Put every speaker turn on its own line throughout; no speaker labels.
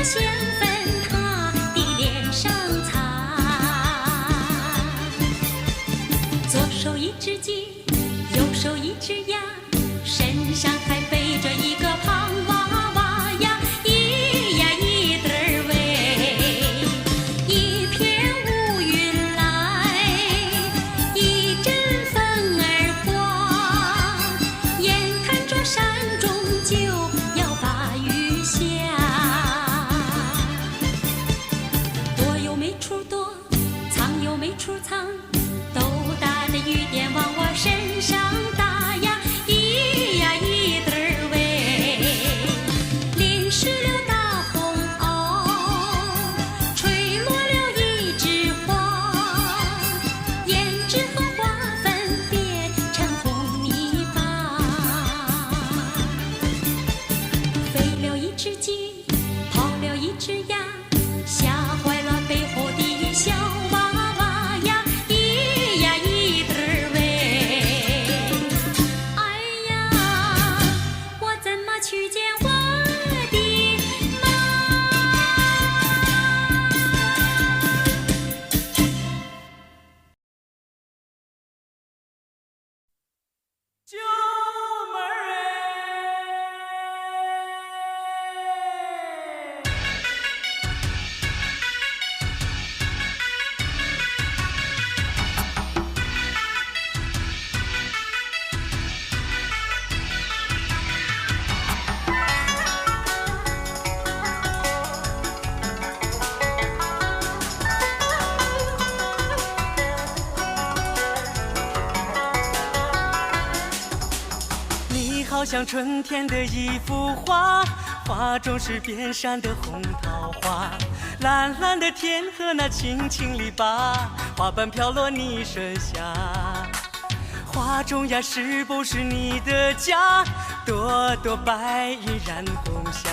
香粉她的脸上擦。左手一只鸡，右手一只鸭，身上还背着一个胖娃娃呀，咿呀一对儿喂，一片乌云来，一阵风儿刮，眼看着山中就要把雨下。躲又没处躲，藏又没处藏，都大的雨点往我身上打呀，咿呀一对儿喂，淋湿了大红袄，吹落了一枝花，胭脂和花粉变成红泥巴。飞了一只鸡，跑了一只鸭，吓坏了背后的小娃娃呀，咿呀一对儿喂。哎呀，我怎么去见我的妈？
九妹儿你好像春天的一幅画，画中是遍山的红桃花，蓝蓝的天和那青青篱笆，花瓣飘落你身下。画中呀，是不是你的家？朵朵白云染红霞。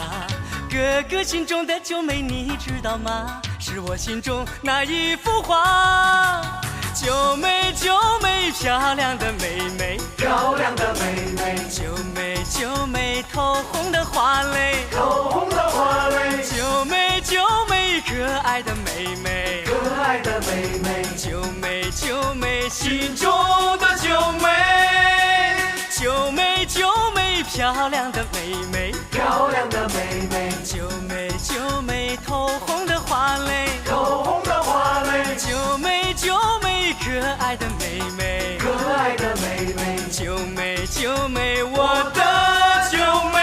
哥哥心中的九妹，你知道吗？是我心中那一幅画。九妹，九妹，漂亮的妹妹，
漂亮的妹妹，
九妹，九妹，透红的花蕾，
透红的花蕾，
九妹，九妹，可爱的妹妹，
可爱的妹妹，
九妹，九妹，心中的九妹，九妹，九妹，漂亮的妹妹，
漂亮的妹妹，
九妹，九妹，透红的花蕾，
透红的花蕾，
九妹，九妹，可爱的妹妹，
可爱的妹妹，
九妹，九妹，我的九妹。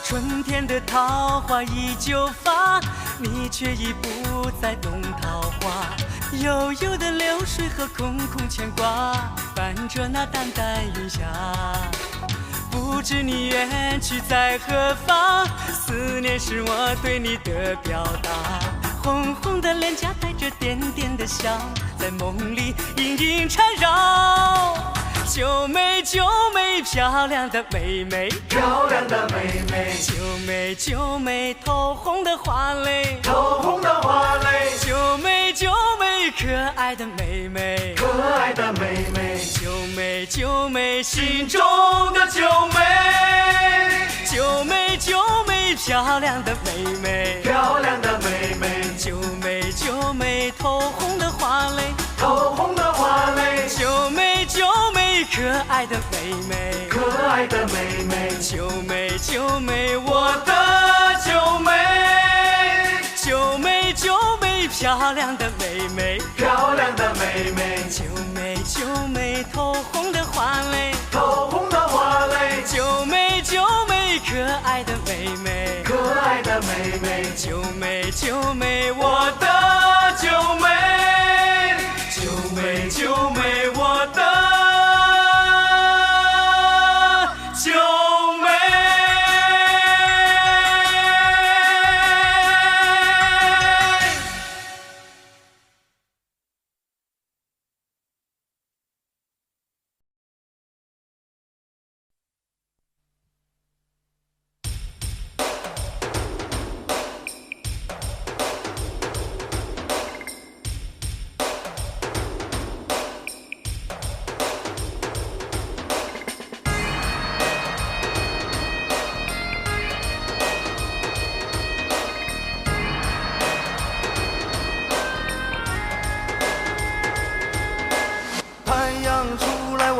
春天的桃花依旧发，你却已不再懂桃花。悠悠的流水和空空牵挂，伴着那淡淡云霞。不知你远去在何方，思念是我对你的表达。红红的脸颊带着点点的笑，在梦里隐隐缠绕。九妹，九妹，漂亮的妹妹，
漂亮的妹妹，
九妹，九妹，透红的花蕾，
透红的花蕾，
九妹，九妹，可爱的妹妹，
可爱的妹妹，
九妹，九妹，心中的九妹，九妹，九妹，漂亮的妹妹，
漂亮的妹妹，
九妹，九妹，透红的花蕾，
透红的花蕾，
九妹，九妹，可爱的妹妹，
可爱的妹妹，
九妹，九妹，我的九妹，九妹，九妹，漂亮的妹妹，
漂亮的妹妹，
九妹，九妹，透红的花蕾，
透红的花蕾，
九妹，九妹，可爱的妹妹，
可爱的妹妹，
九妹，九妹，我的九妹，九妹，九妹，我的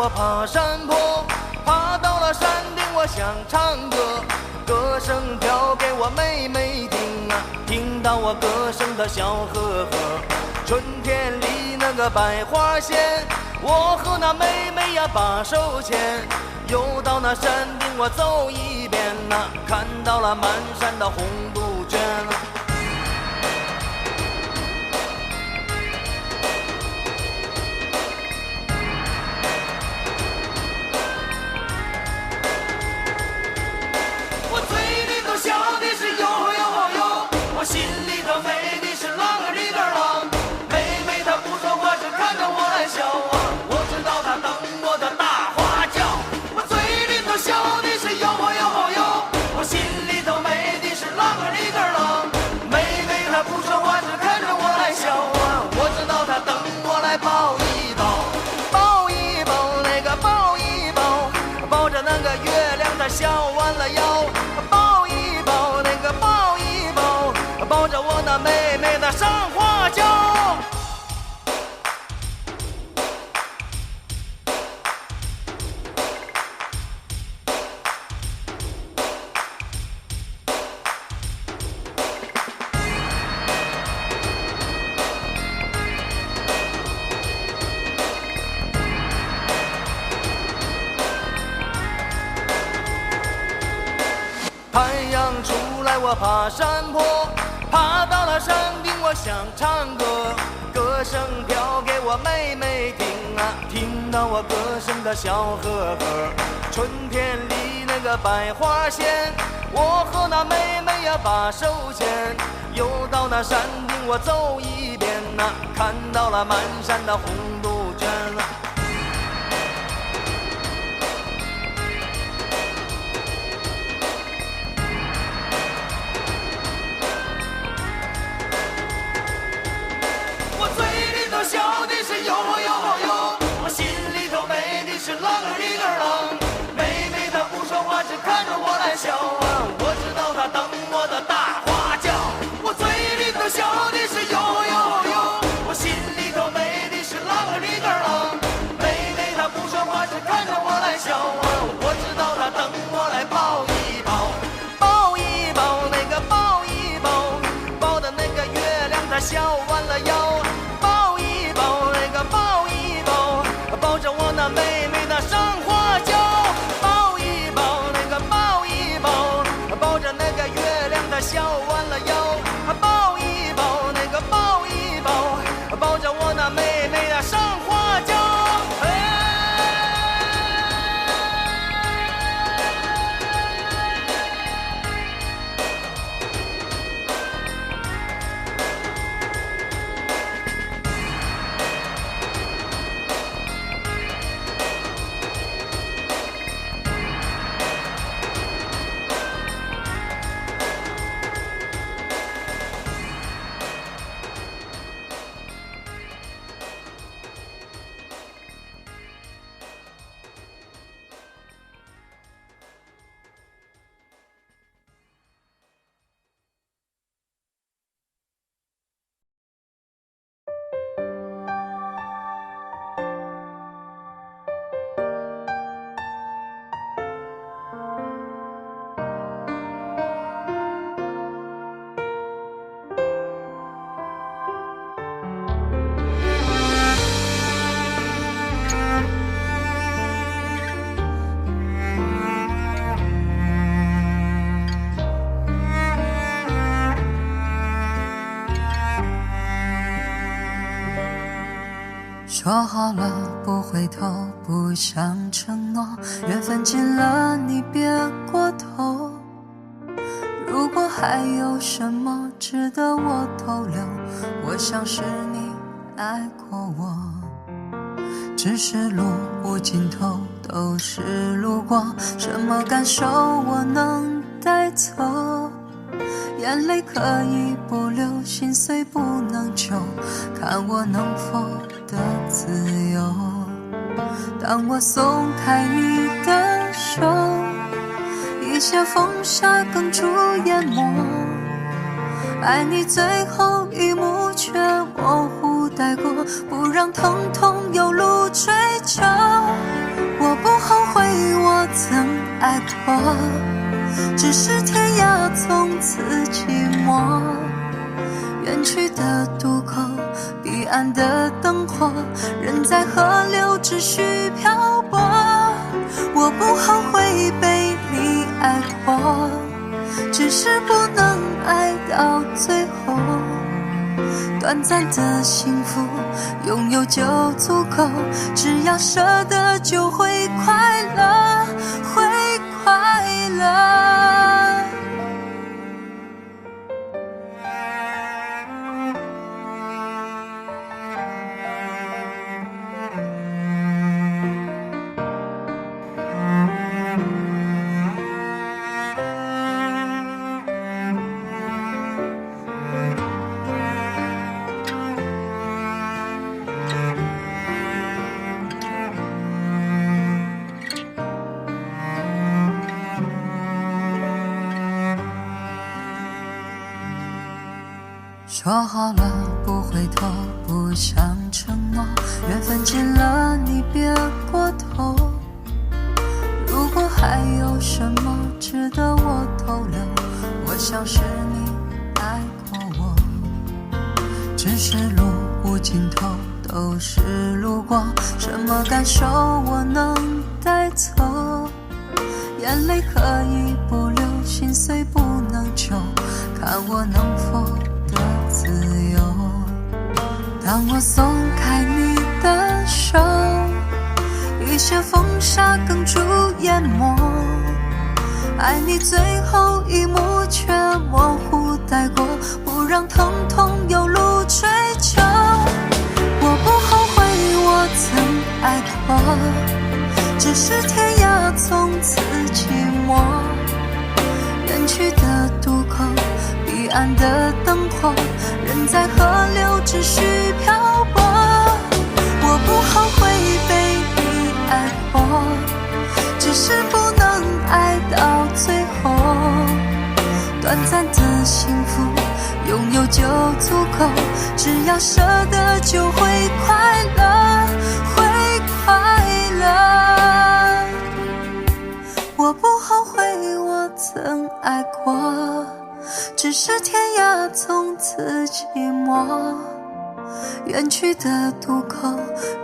我爬山坡，爬到了山顶，我想唱歌，歌声飘给我妹妹听啊，听到我歌声的笑呵呵。春天里那个百花鲜，我和那妹妹呀把手牵，又到那山顶我走一遍呐，看到了满山的红杜鹃。我嘴里头笑的是哟哟哟，我心里头美的是啷个里个啷。妹妹她不说话，只看着我来笑啊，我知道她等我的大花轿。我嘴里头笑的是哟哟哟，我心里头美的是啷个里个啷。妹妹她不说话，只看着我来笑啊，我知道她等我来抱一抱，抱一抱那个抱一抱，抱着那个月亮她笑弯了腰，抱一抱那个抱一抱，抱着我那妹妹的上花轿。太阳出来我爬山坡，爬到了山顶我想唱歌，歌声飘给我妹妹听啊，听到我歌声的笑呵呵。春天里那个百花鲜，我和那妹妹呀把手牵，又到那山顶我走一遍呐，看到了满山的红杜鹃啊。笑的是哟哟哟，我心里头美的是啷个里个啷。妹妹她不说话，只看着我来笑啊，我知道她等我的大花轿。我嘴里头笑的是哟哟哟，我心里头美的是啷个里个啷。妹妹她不说话，只看着我来笑啊，我知道她等我来抱一抱，抱一抱那个抱一抱，抱的那个月亮它笑弯了腰。抱着我那妹妹的上花轿，抱一抱那个抱一抱，抱着那个月亮它笑弯了腰，抱一抱那个抱一抱，抱着我那妹妹的上花轿。
说好了不回头，不想承诺，缘分尽了你别过头。如果还有什么值得我逗留，我想是你爱过我。只是路无尽头，都是路过，什么感受我能带走？眼泪可以不流，心碎不能救，看我能否得自由。当我松开你的手，一切风沙哽住淹没，爱你最后一幕却模糊带过，不让疼痛有路追求。不后悔我曾爱过，只是天涯从此寂寞。远去的渡口，彼岸的灯火，人在河流只需漂泊。我不后悔被你爱过，只是不能爱到最后。短暂的幸福拥有就足够，只要舍得就会快乐，会快乐。说好了不回头，不想承诺，缘分尽了你别过头。如果还有什么值得我逗留，我想是你爱过我。只是路无尽头，都是路过，什么感受我能带走？眼泪可以不流，心碎不能救，看我能否的自由。当我松开你的手，一些风沙哽住淹没，爱你最后一幕却模糊带过，不让疼痛有路追求。我不后悔我曾爱过，只是天涯从此寂寞。远去的渡口，彼岸的灯火，人在河流只需漂泊。我不后悔被你爱过，只是不能爱到最后。短暂的幸福拥有就足够，只要舍得就会快乐，会快乐。我不后悔我曾爱过，只是天涯从此寂寞。远去的渡口，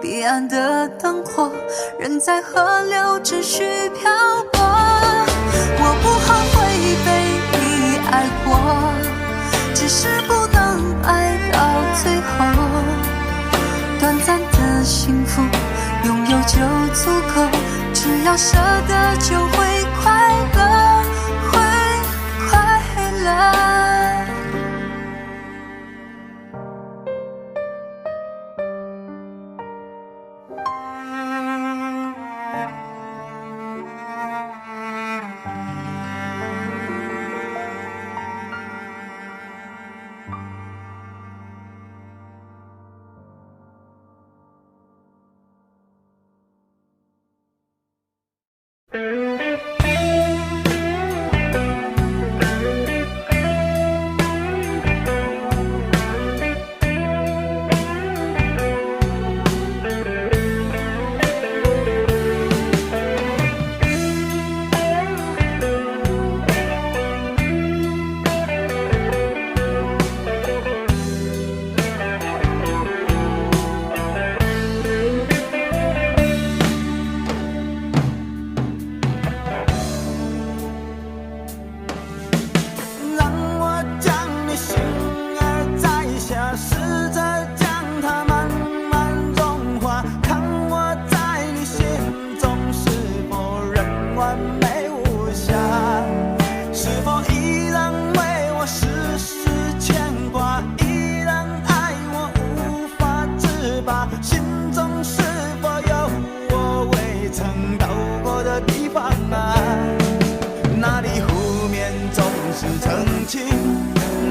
彼岸的灯火，人在河流只需漂泊。我不后悔被你爱过，只是不能爱到最后。短暂的幸福拥有就足够，只要舍得就会快乐，会快乐。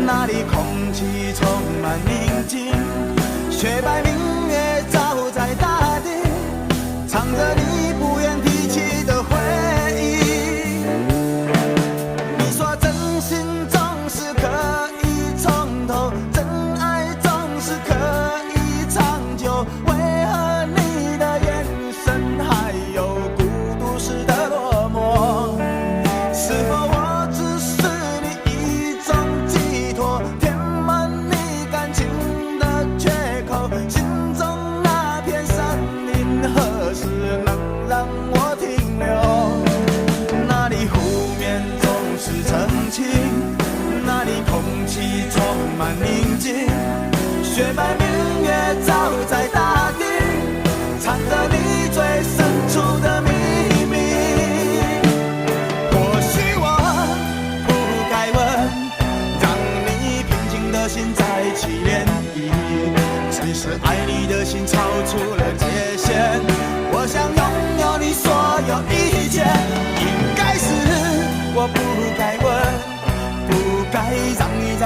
那里空气充满宁静，雪白明月照在大地，唱着你不愿提起的回忆。你说真心总是可以从头，真爱总是可以长久，为何你的眼神还有孤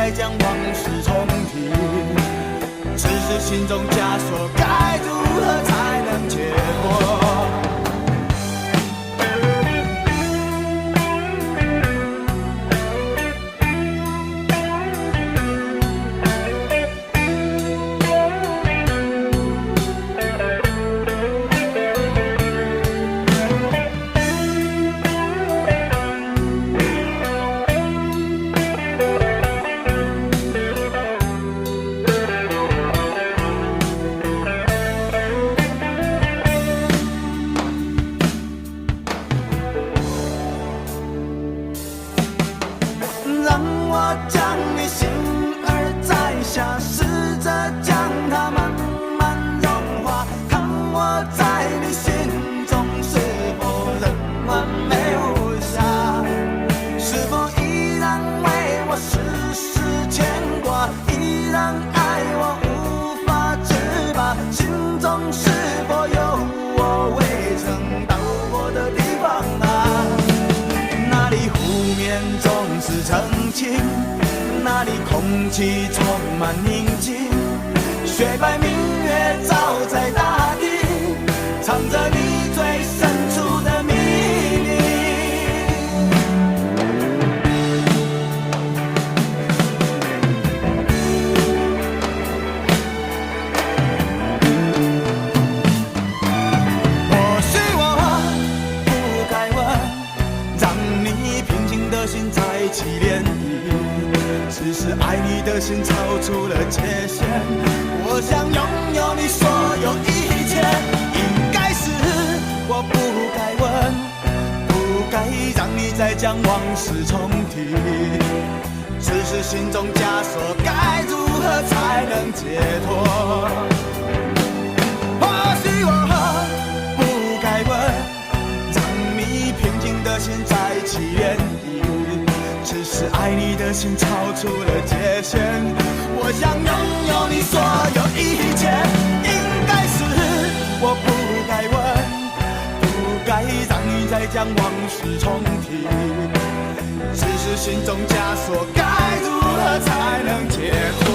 再将往事重提。只是心中枷锁，该如何才能解脱？那里空气充满宁静，雪白明月照在大地，藏着你最深处的秘密。或许我不该问，让你平静的心再起涟漪。只是爱你的心超出了界限，我想拥有你所有一切。应该是我不该问，不该让你再将往事重提。只是心中枷锁，该如何才能解脱？或许我不该问，让你平静的心再起涟漪。只是爱你的心超出了界限，我想拥有你所有一切。应该是我不该问，不该让你再将往事重提。只是心中枷锁，该如何才能解脱？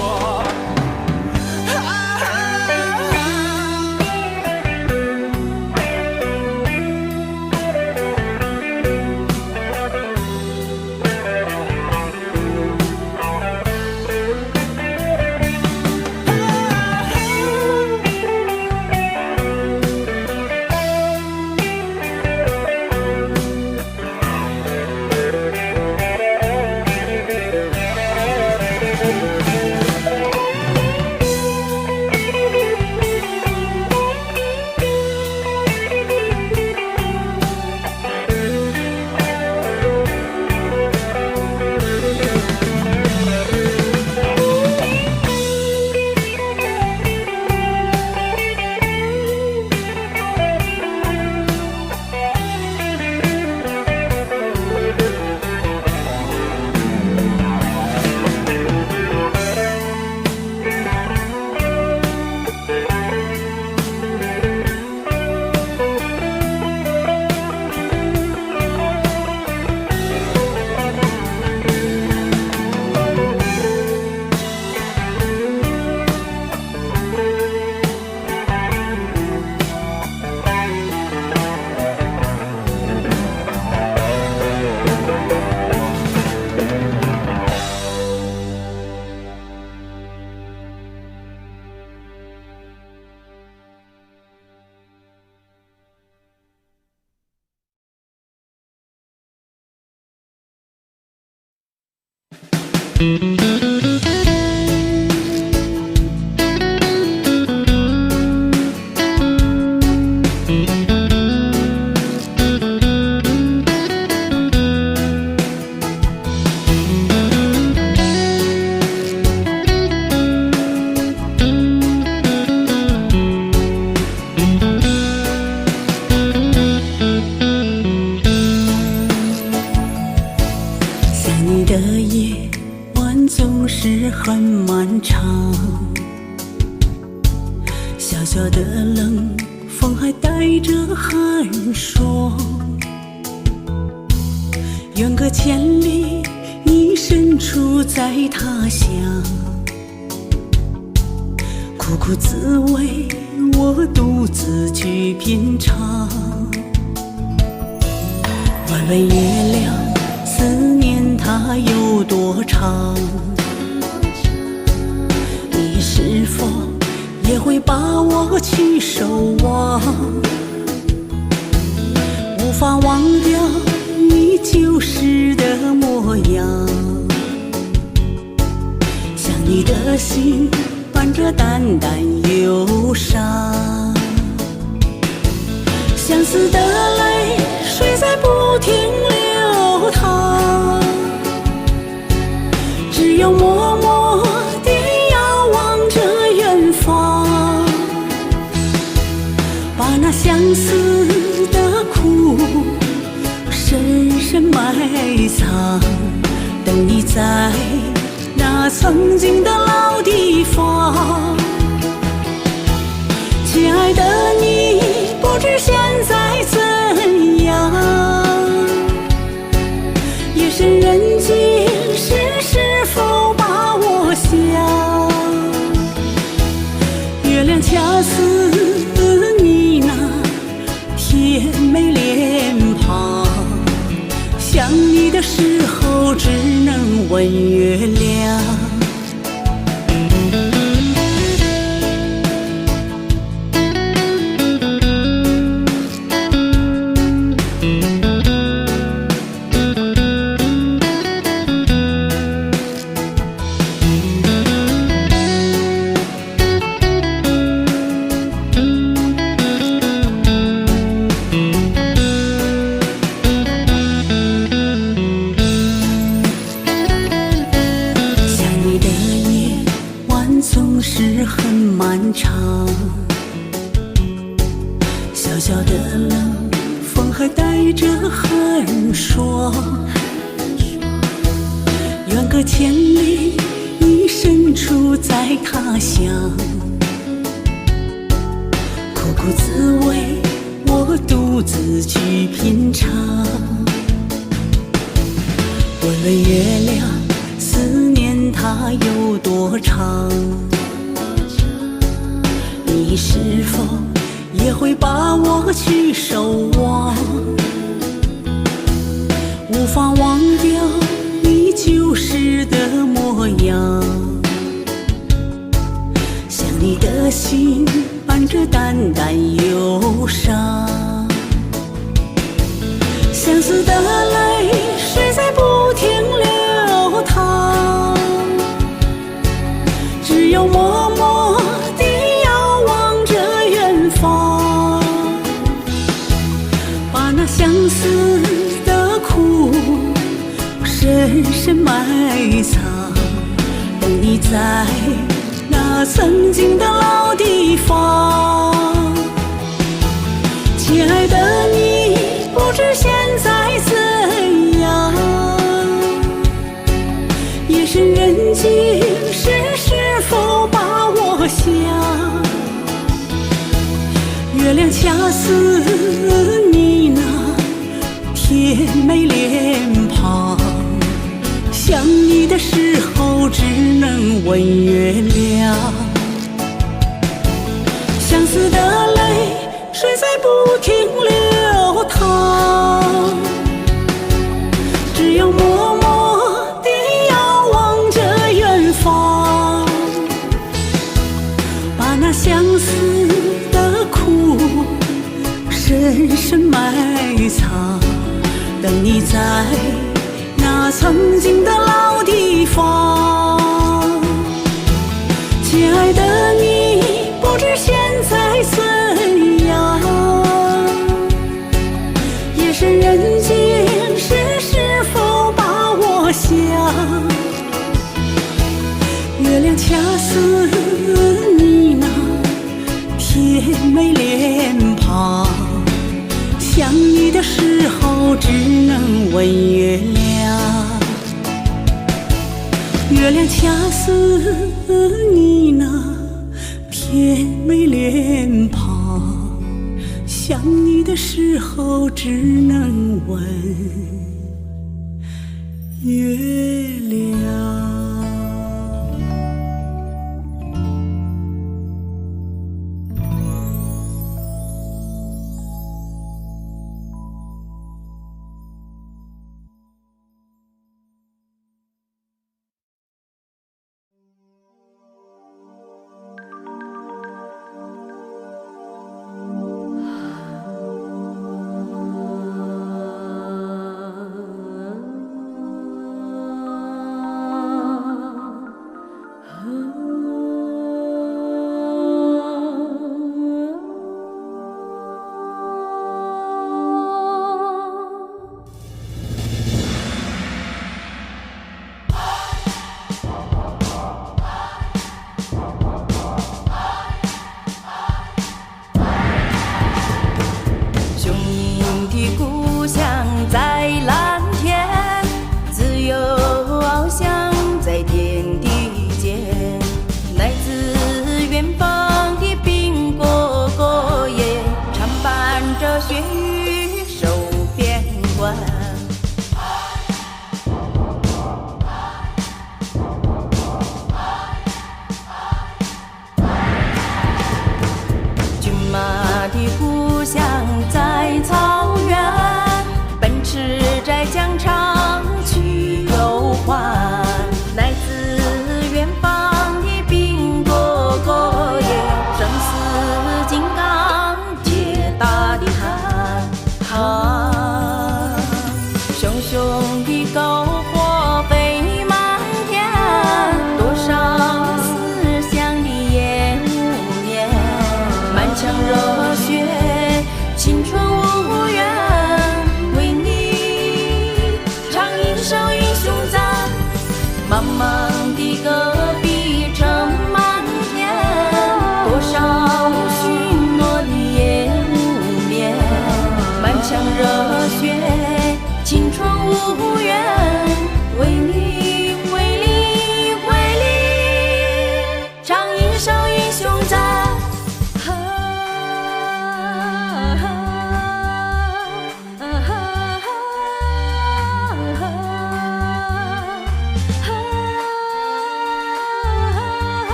小的冷风还带着寒霜，远隔千里，你身处在他乡，苦苦滋味我独自去品尝。问问月亮，思念它有多长？你是否也会把我去守望？无法忘掉你旧时的模样，想你的心伴着淡淡忧伤，相思的泪水在不停流淌，只有默默地遥望着远方，把那相思的苦深深埋藏，等你在那曾经的老地方。亲爱的你，不知现在怎样，夜深人静时是否把我想？月亮恰似你那甜美脸庞，想你的时候只能问月亮。总是很漫长，小小的冷风还带着寒霜，远隔千里，你身处在他乡，苦苦滋味我独自去品尝。问问月亮，思念它有多长？你是否也会把我去守望？无法忘掉你旧时的模样，想你的心伴着淡淡忧伤，相思的泪水在不停流淌，只有默默地遥望着远方，把那相思的苦深深埋藏，等你在那曾经的老地方。亲爱的你，不知现在怎样，夜深人静时是否把我想？月亮恰似你那甜美脸庞，想你的时候只能问月亮，相思的泪水在不停流淌，只有默默地遥望着远方，把那相思的苦深深埋藏，等你在那曾经的老地方。亲爱的你，不知现在怎样，夜深人静时是否把我想？月亮恰似你那甜美脸庞，想你的时候只能问月亮。月亮恰似你那甜美脸庞，想你的时候只能问月亮。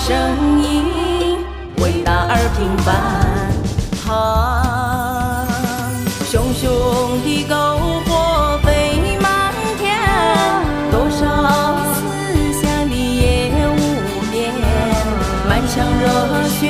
声音伟大而平凡，熊熊的篝火飞满天，多少思乡的夜无眠，满腔热血